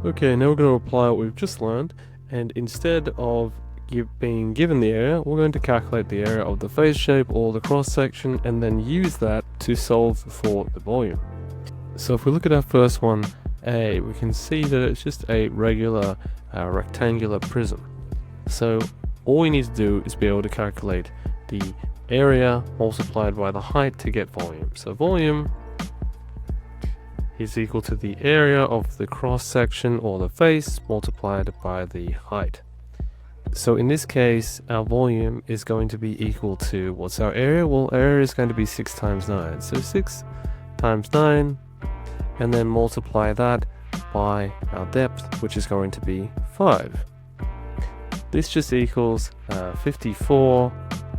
Okay, now we're going to apply what we've just learned, and instead of being given the area, we're going to calculate the area of the face shape or the cross section and then use that to solve for the volume. So if we look at our first one, A, we can see that it's just a regular rectangular prism. So all we need to do is be able to calculate the area multiplied by the height to get volume. So volume is equal to the area of the cross section or the face multiplied by the height. So in this case, our volume is going to be equal to, what's our area? Well, our area is going to be 6 times 9. So 6 times 9, and then multiply that by our depth, which is going to be 5. This just equals 54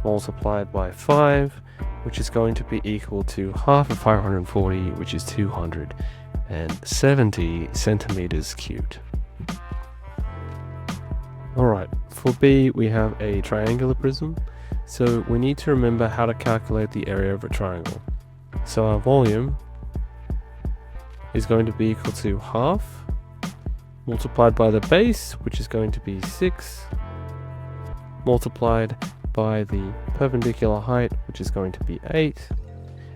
multiplied by 5, which is going to be equal to half of 540, which is 270 centimeters cubed. Alright, for B we have a triangular prism, so we need to remember how to calculate the area of a triangle. So our volume is going to be equal to half multiplied by the base, which is going to be 6, multiplied by the perpendicular height, which is going to be 8,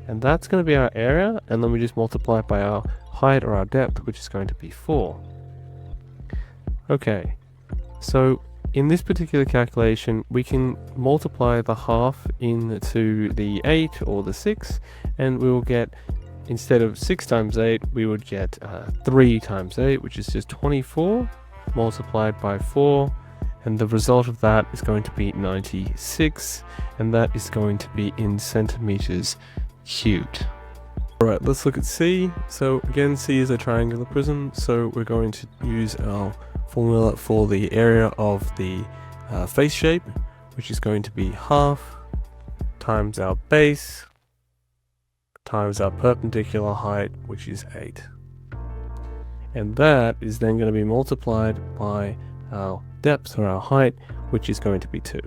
and that's going to be our area, and then we just multiply it by our height or our depth, which is going to be 4. Okay, so in this particular calculation we can multiply the half into the 8 or the 6, and we will get, instead of 6 times 8, we would get 3 times 8, which is just 24 multiplied by 4, and the result of that is going to be 96, and that is going to be in centimeters cubed. Alright, let's look at C. So again, C is a triangular prism, so we're going to use our formula for the area of the face shape, which is going to be half times our base times our perpendicular height, which is 8. And that is then going to be multiplied by our depth or our height, which is going to be 2.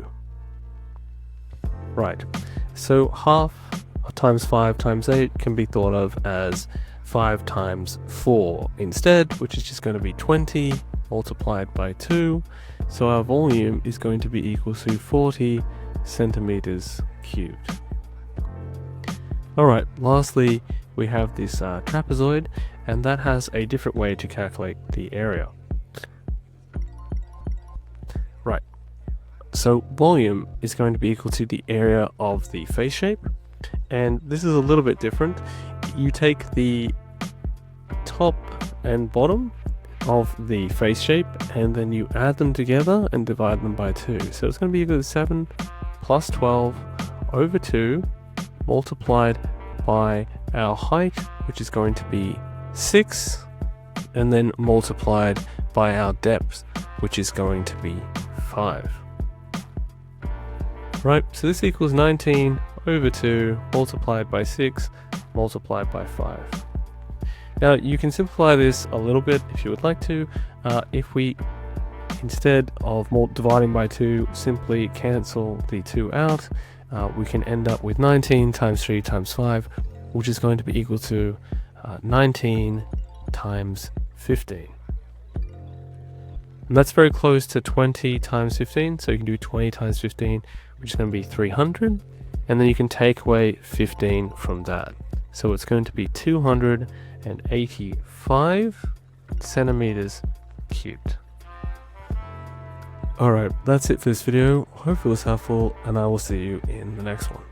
Right, so half times 5 times 8 can be thought of as 5 times 4 instead, which is just going to be 20 multiplied by 2. So our volume is going to be equal to 40 centimeters cubed. Alright, lastly we have this trapezoid, and that has a different way to calculate the area. Right, so volume is going to be equal to the area of the face shape, and this is a little bit different. You take the top and bottom of the face shape and then you add them together and divide them by 2. So it's going to be equal to 7 plus 12 over 2 multiplied by our height, which is going to be 6, and then multiplied by our depth, which is going to be 5. Right, so this equals 19 over 2 multiplied by 6 multiplied by 5. Now you can simplify this a little bit if you would like to. If we, instead of dividing by 2, simply cancel the 2 out, we can end up with 19 times 3 times 5, which is going to be equal to 19 times 15. And that's very close to 20 times 15, so you can do 20 times 15, which is going to be 300, and then you can take away 15 from that. So it's going to be 285 centimeters cubed. Alright, that's it for this video. Hopefully it was helpful, and I will see you in the next one.